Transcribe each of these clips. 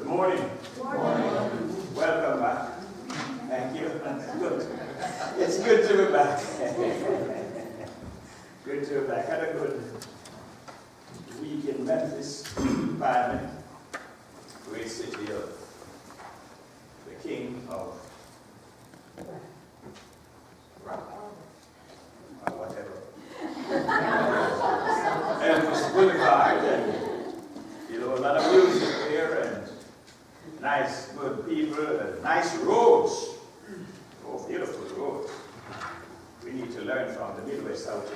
morning. Good morning. Welcome back. Thank you. Good. It's good to be back. Good to be back. Had a good week in Memphis, Parliament, great city of the King of Rock, or whatever. And it was Boulevard, and a lot of music there, and nice, good people, and nice roads. Oh, beautiful roads. We need to learn from the Midwest how to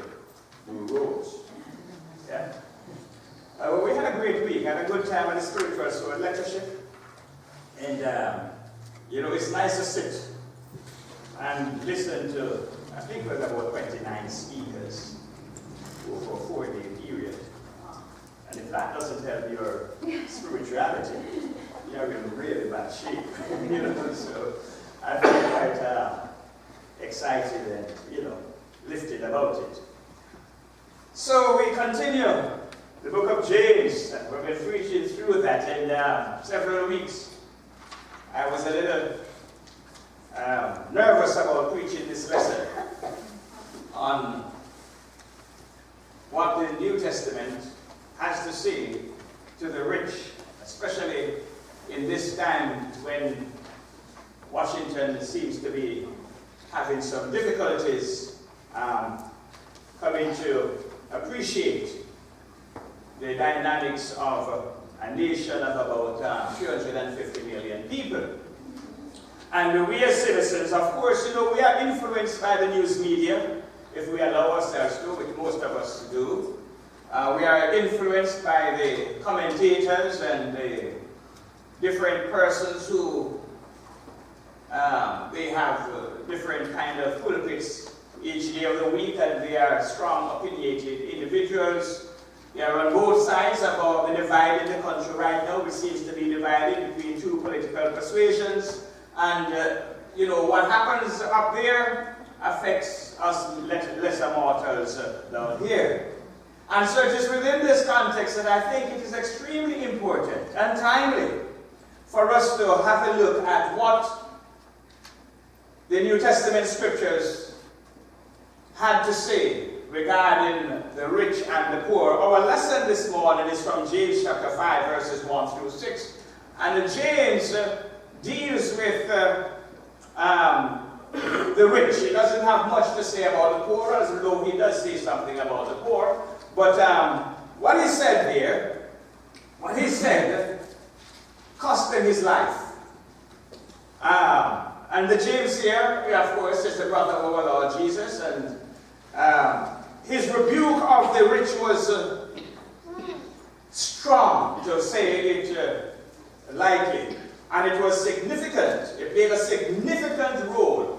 do roads. Yeah. Well, we had a great week, had a good time at the spiritual sword lectureship. And, it's nice to sit and listen to, I think it was about 29 speakers over a 4-day period. And if that doesn't help your spirituality, you're in really bad shape. So I feel quite excited and, lifted about it. So we continue the book of James. We've been preaching through that in several weeks. I was a little nervous about preaching this lesson on what the New Testament has to say to the rich, especially in this time when Washington seems to be having some difficulties coming to appreciate the dynamics of a nation of about 350 million people. And we as citizens, of course, we are influenced by the news media, if we allow ourselves to, which most of us do. We are influenced by the commentators and the different persons who they have different kind of pulpits each day of the week, and they are strong, opinionated individuals. They are on both sides about the divide in the country right now, which seems to be divided between two political persuasions. And, what happens up there affects us lesser mortals down here. And so it is within this context that I think it is extremely important and timely for us to have a look at what the New Testament scriptures had to say regarding the rich and the poor. Our lesson this morning is from James chapter 5, verses 1 through 6. And James deals with the rich. He doesn't have much to say about the poor, as though he does say something about the poor. But what he said there, cost him his life. And the James here, of course, is the brother of our Lord Jesus, and his rebuke of the rich was strong, to say it lightly, and it was significant. It played a significant role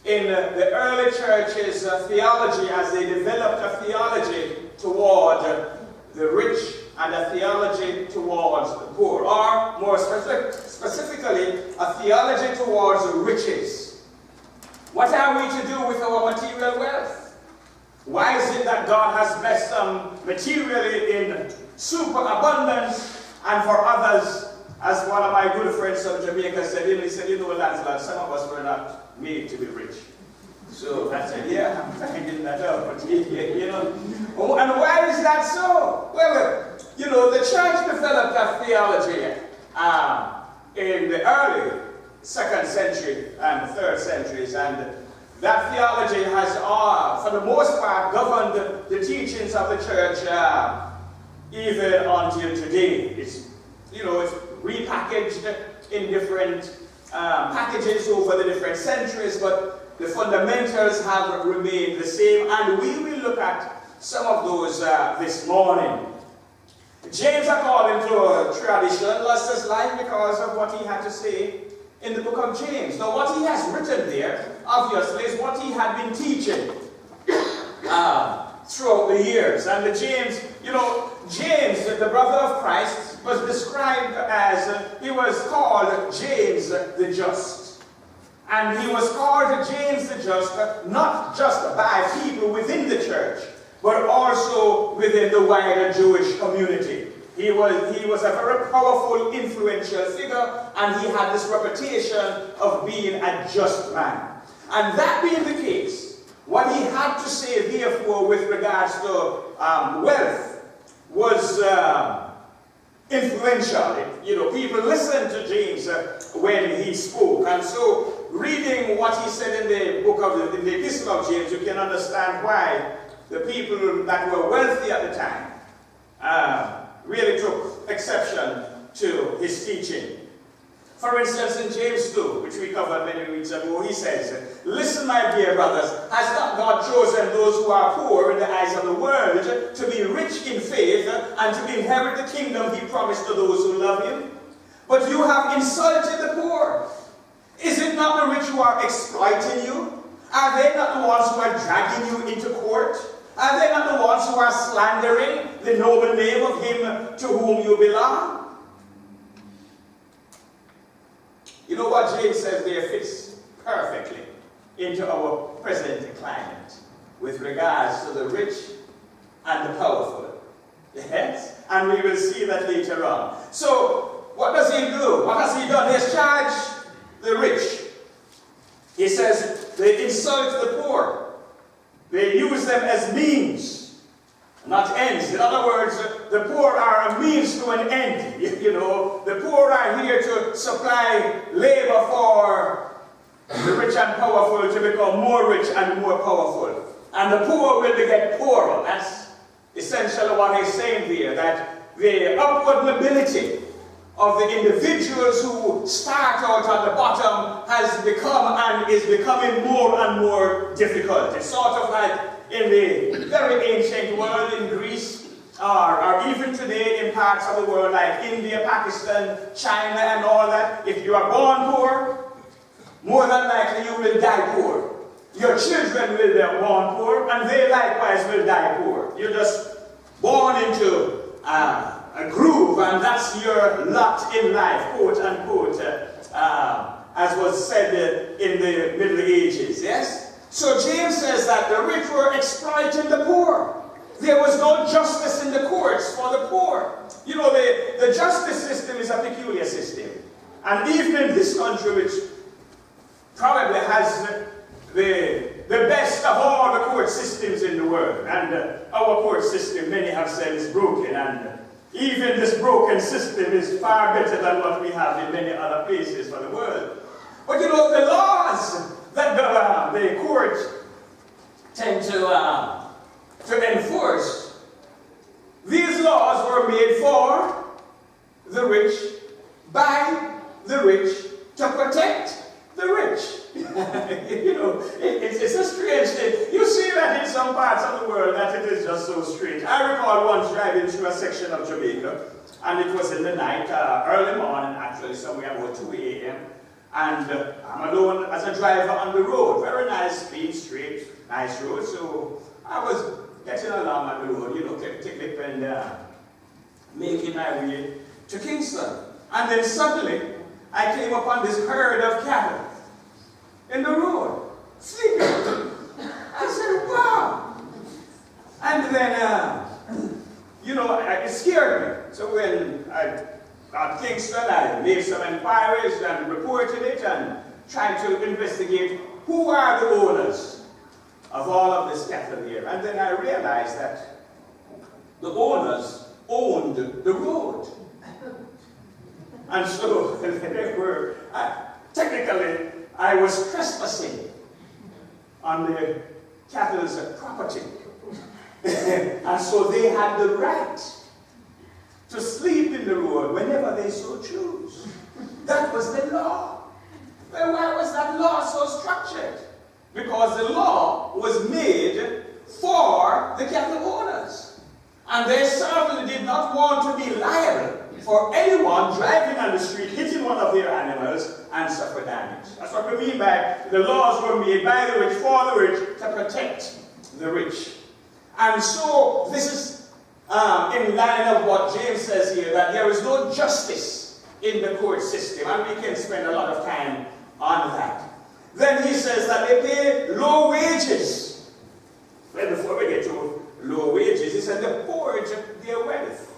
in the early church's theology, as they developed a theology toward the rich and a theology towards the poor, or more specifically, a theology towards riches. What are we to do with our material wealth? Why is it that God has blessed some materially in superabundance, and for others, as one of my good friends from Jamaica said, he said, Lancelot, some of us were not made to be rich. So I said, yeah, I'm finding that out. But, and why is that so? Well, the church developed a theology in the early 2nd century and 3rd centuries, and that theology has, for the most part, governed the teachings of the church even until today. It's repackaged in different packages over the different centuries, but the fundamentals have remained the same, and we will look at some of those this morning. James, according to tradition, lost his life because of what he had to say in the book of James. Now, what he has written there, obviously, is what he had been teaching throughout the years. And James, the brother of Christ, was described as, he was called James the Just. And he was called James the Just, not just by people within the church, but also within the wider Jewish community. He was a very powerful, influential figure, and he had this reputation of being a just man. And that being the case, what he had to say, therefore, with regards to wealth was influential. People listened to James when he spoke. And so, reading what he said in the Epistle of James, you can understand why the people that were wealthy at the time really took exception to his teaching. For instance, in James 2, which we covered many weeks ago, he says, "Listen, my dear brothers, has not God chosen those who are poor in the eyes of the world to be rich in faith and to inherit the kingdom he promised to those who love him? But you have insulted the poor. Is it not the rich who are exploiting you? Are they not the ones who are dragging you into court? Are they not the ones who are slandering the noble name of him to whom you belong?" You know what James says there fits perfectly into our present climate with regards to the rich and the powerful. Yes? And we will see that later on. So, what does he do? What has he done? He has charged the rich. He says they insult the poor. They use them as means, not ends. In other words, the poor are a means to an end. The poor are here to supply labor for the rich and powerful to become more rich and more powerful. And the poor will get poorer. That's essentially what he's saying there, that the upward mobility of the individuals who start out at the bottom has become and is becoming more and more difficult. It's sort of like in the very ancient world in Greece, or even today in parts of the world like India, Pakistan, China and all that. If you are born poor, more than likely you will die poor. Your children will be born poor, and they likewise will die poor. You're just born into a groove, and that's your lot in life, quote unquote, as was said in the Middle Ages, yes? So James says that the rich were exploiting the poor. There was no justice in the courts for the poor. The justice system is a peculiar system. And even in this country, which probably has the best of all the court systems in the world, and our court system, many have said, is broken, and even this broken system is far better than what we have in many other places for the world. But the laws that the court tend to enforce, these laws were made for the rich, by the rich, to protect the rich. It's a strange thing. You see that in some parts of the world that it is just so strange. I recall once driving through a section of Jamaica, and it was in the night, early morning actually, somewhere about 2 a.m. And I'm alone as a driver on the road. Very nice, clean, straight, nice road. So I was getting along on the road, clip and making my way to Kingston. And then suddenly, I came upon this herd of cattle in the road, sleeping. I said, wow. And then, it scared me. So when I got Kingston, I made some inquiries and reported it and tried to investigate who are the owners of all of this cattle here. And then I realized that the owners owned the road. And so they were, technically, I was trespassing on the cattle's property. And so they had the right to sleep in the road whenever they so choose. That was the law. Well, why was that law so structured? Because the law was made for the cattle owners. And they certainly did not want to be liable for anyone driving on the street, hitting one of their animals, and suffer damage. That's what we mean by the laws were made by the rich, for the rich, to protect the rich. And so this is in line of what James says here, that there is no justice in the court system, and we can spend a lot of time on that. Then he says that they pay low wages. Well, before we get to low wages, he said they forge their wealth.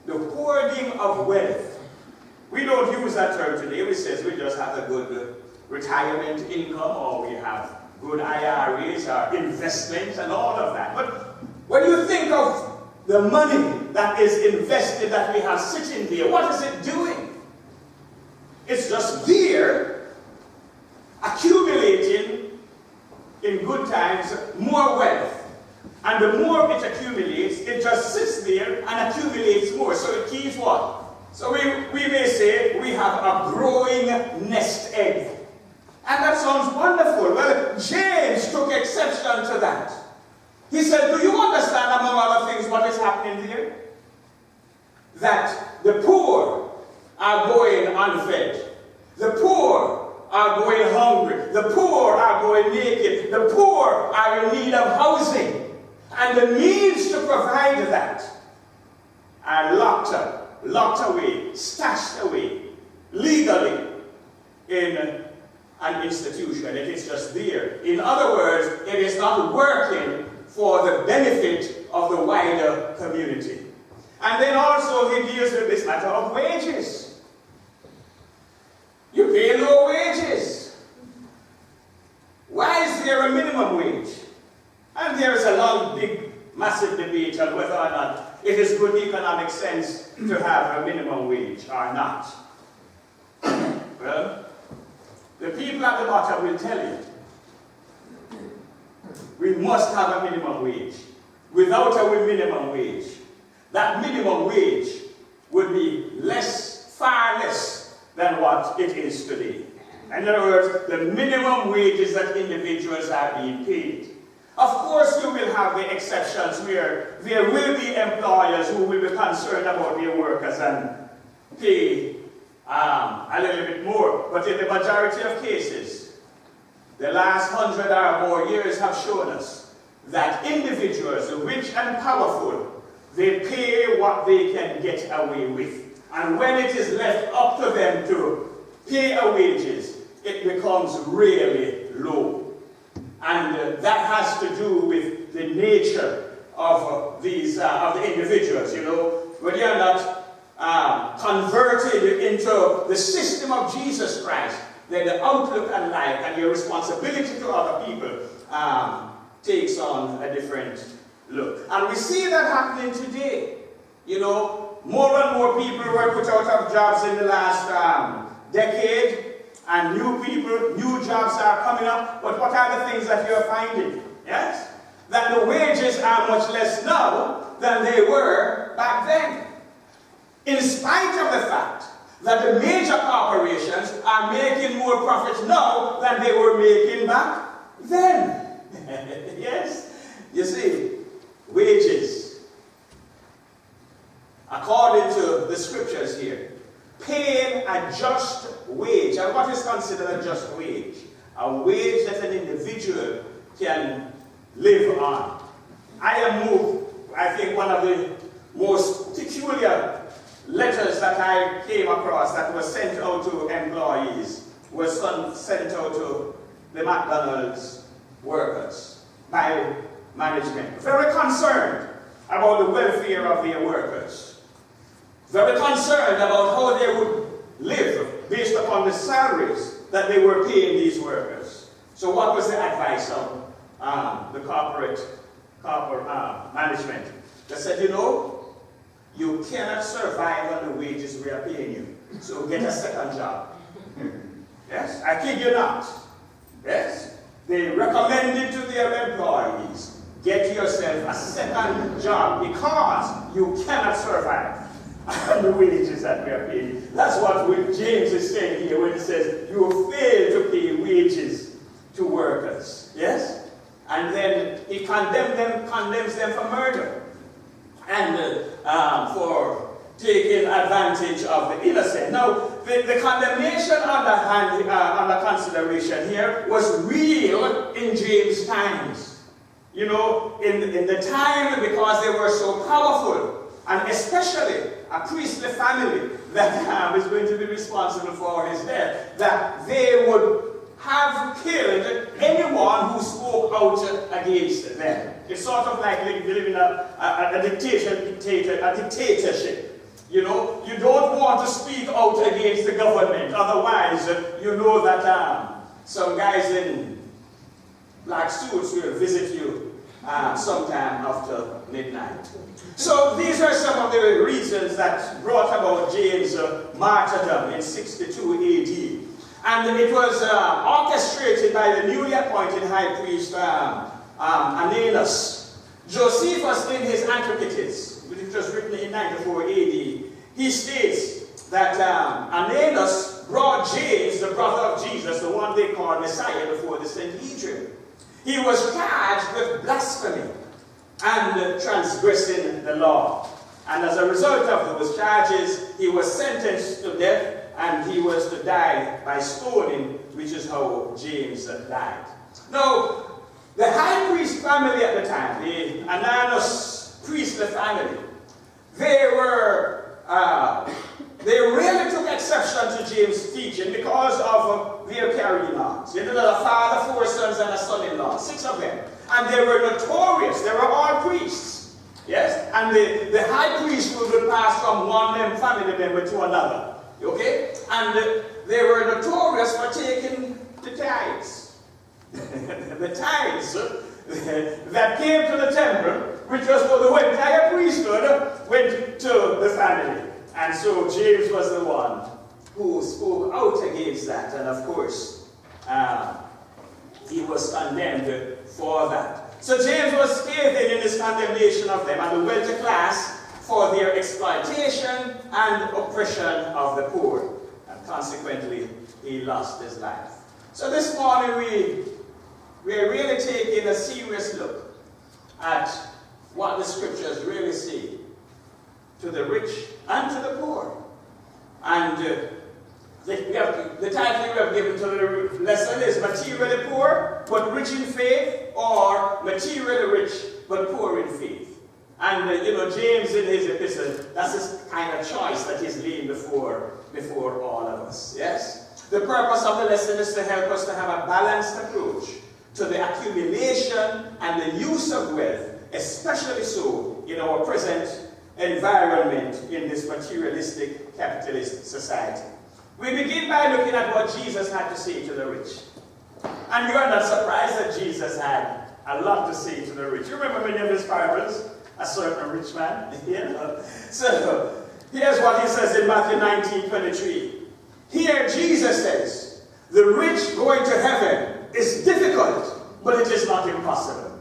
the hoarding of wealth. We don't use that term today. We say we just have a good retirement income, or we have good IRAs or investments and all of that. But when you think of the money that is invested, that we have sitting there, what is it doing? It's just there, accumulating in good times more wealth. And the more it accumulates, it just sits there and accumulates more. So it keeps what? So we may say we have a growing nest egg. And that sounds wonderful. Well, James took exception to that. He said, do you understand, among other things, what is happening here? That the poor are going unfed. The poor are going hungry. The poor are going naked. The poor are in need of housing. And the means to provide that are locked up, locked away, stashed away, legally in an institution. It is just there. In other words, it is not working for the benefit of the wider community. And then also he deals with this matter of wages. You pay low wages. Why is there a minimum wage? And there is a long, big, massive debate on whether or not it is good economic sense to have a minimum wage or not. Well, the people at the bottom will tell you, we must have a minimum wage. Without a minimum wage, that minimum wage would be less, far less than what it is today. In other words, the minimum wages that individuals are being paid. Of course, you will have the exceptions where there will be employers who will be concerned about their workers and pay a little bit more. But in the majority of cases, the last 100 or more years have shown us that individuals, rich and powerful, they pay what they can get away with. And when it is left up to them to pay a wages, it becomes really low. And that has to do with the nature of these of the individuals. You know, when you're not converted into the system of Jesus Christ, then the outlook on life and your responsibility to other people takes on a different look. And we see that happening today. You know, more and more people were put out of jobs in the last decade. And new people, new jobs are coming up. But what are the things that you're finding? Yes? That the wages are much less now than they were back then. In spite of the fact that the major corporations are making more profits now than they were making back then. Yes? You see, wages, according to the scriptures here, paying a just wage. And what is considered a just wage? A wage that an individual can live on. I am moved, I think one of the most peculiar letters that I came across that was sent out to employees was sent out to the McDonald's workers by management. Very concerned about the welfare of their workers. Very concerned about how they would live based upon the salaries that they were paying these workers. So what was the advice of the corporate management? They said, you know, you cannot survive on the wages we are paying you. So get a second job. Yes, I kid you not. Yes, they recommended to their employees, get yourself a second job because you cannot survive on the wages that we are paying. That's what James is saying here when he says, you fail to pay wages to workers. Yes? And then he condemns them for murder and for taking advantage of the innocent. Now, the condemnation under consideration here was real in James' times. You know, in the time, because they were so powerful, and especially a priestly family that is going to be responsible for his death, that they would have killed anyone who spoke out against them. It's sort of like living a dictatorship. You know, you don't want to speak out against the government. Otherwise, you know that some guys in black suits will visit you sometime after midnight. So these are some of the reasons that brought about James' martyrdom in 62 AD. And it was orchestrated by the newly appointed high priest Ananus. Josephus, in his Antiquities, which was written in 94 AD, he states that Ananus brought James, the brother of Jesus, the one they called Messiah, before the Sanhedrin. He was charged with blasphemy and transgressing the law. And as a result of those charges, he was sentenced to death, and he was to die by stoning, which is how James died. Now, the high priest family at the time, the Ananus priestly family, they really took exception to James' teaching because of their carrying on. They had a father, 4 sons, and a son-in-law, 6 of them. And they were notorious. They were all priests. Yes? And the high priest would pass from one family member to another. Okay? And they were notorious for taking the tithes. The tithes that came to the temple, which was for the entire priesthood, went to the family. And so James was the one who spoke out against that. And of course, he was condemned for that. So James was scathing in his condemnation of them and the wealthy class for their exploitation and oppression of the poor. And consequently, he lost his life. So this morning we are really taking a serious look at what the scriptures really say to the rich and to the poor. And the title we have given to the lesson is Materially Poor but Rich in Faith, or Materially Rich but Poor in Faith. And James in his epistle, that's his kind of choice that he's laying before all of us. Yes? The purpose of the lesson is to help us to have a balanced approach to the accumulation and the use of wealth, especially so in our present environment in this materialistic capitalist society. We begin by looking at what Jesus had to say to the rich. And you are not surprised that Jesus had a lot to say to the rich. You remember many of his parables? A certain rich man. So here's what he says in Matthew 19:23. Here Jesus says, the rich going to heaven is difficult, but it is not impossible.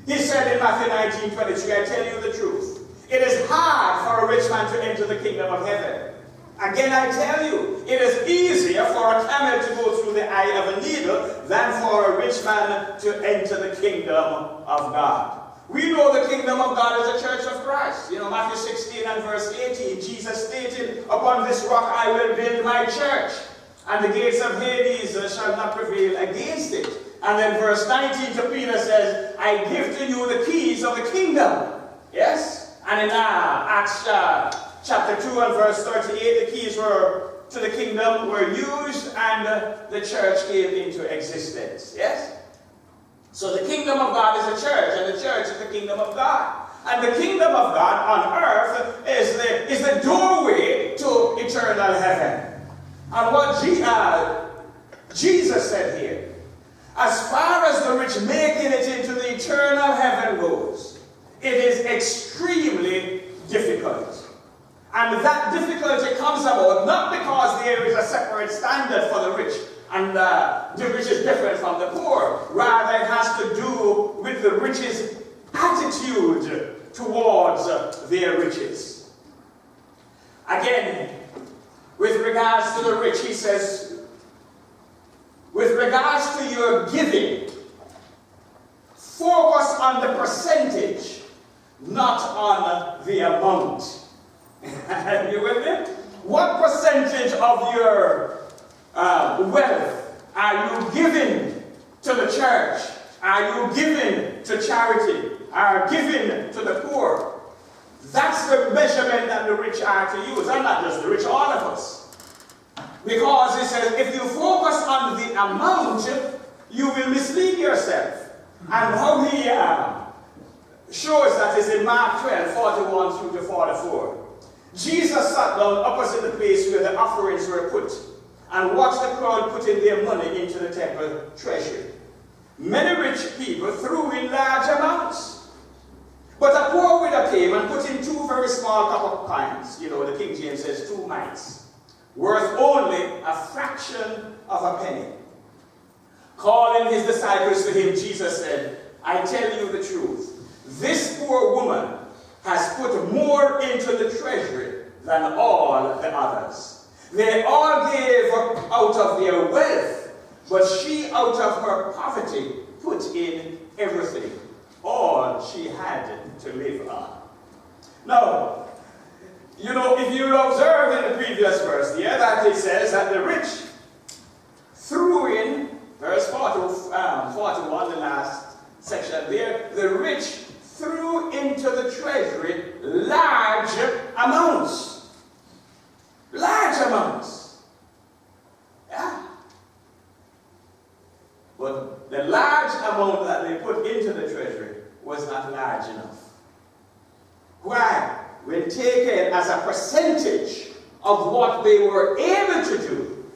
He said in Matthew 19:23, I tell you the truth. It is hard for a rich man to enter the kingdom of heaven. Again, I tell you, it is easier for a camel to go through the eye of a needle than for a rich man to enter the kingdom of God. We know the kingdom of God is the church of Christ. Matthew 16 and verse 18, Jesus stated, upon this rock I will build my church, and the gates of Hades shall not prevail against it. And then verse 19 to Peter says, I give to you the keys of the kingdom. Yes? And in Acts chapter 2 and verse 38, the keys to the kingdom were used and the church came into existence. Yes? So the kingdom of God is a church, and the church is the kingdom of God. And the kingdom of God on earth is the doorway to eternal heaven. And what Jesus said here, as far as the rich making it into the eternal heaven goes, it is extremely difficult. And that difficulty comes about not because there is a separate standard for the rich, and the rich is different from the poor. Rather, it has to do with the rich's attitude towards their riches. Again, with regards to the rich, he says, with regards to your giving, focus on the percentage, not on the amount. Are you with me? What percentage of your wealth are you giving to the church? Are you giving to charity? Are you giving to the poor? That's the measurement that the rich are to use. And not just the rich, all of us. Because it says, if you focus on the amount, you will mislead yourself. And how he shows that is in Mark 12, 41 through to 44. Jesus sat down opposite the place where the offerings were put and watched the crowd putting their money into the temple treasury. Many rich people threw in large amounts. But a poor widow came and put in 2 very small copper coins. You know, the King James says 2 mites, worth only a fraction of a penny. Calling his disciples to him, Jesus said, I tell you the truth. This poor woman has put more into the treasury than all the others. They all gave out of their wealth, but she out of her poverty put in everything, all she had to live on. Now, you know, if you observe in the previous verse here, that it says that the rich threw in, verse 41, the last section there, the rich threw into the treasury large amounts. Large amounts. Yeah. But the large amount that they put into the treasury was not large enough. Why? When taken as a percentage of what they were able to do,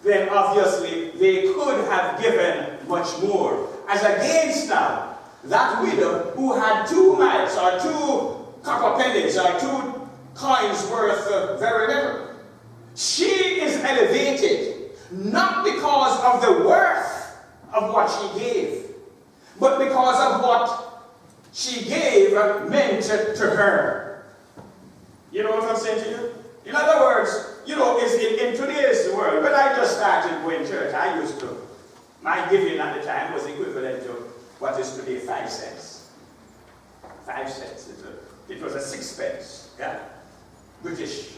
then obviously they could have given much more. As against now, that widow who had 2 mites or 2 copper pennies or 2 coins worth very little, she is elevated not because of the worth of what she gave, but because of what she gave meant to her. You know what I'm saying to you? In other words, you know, in today's world, when I just started going to church, I used to, my giving at the time was equivalent to what is today 5 cents. 5 cents. It was a 6 pence. Yeah? British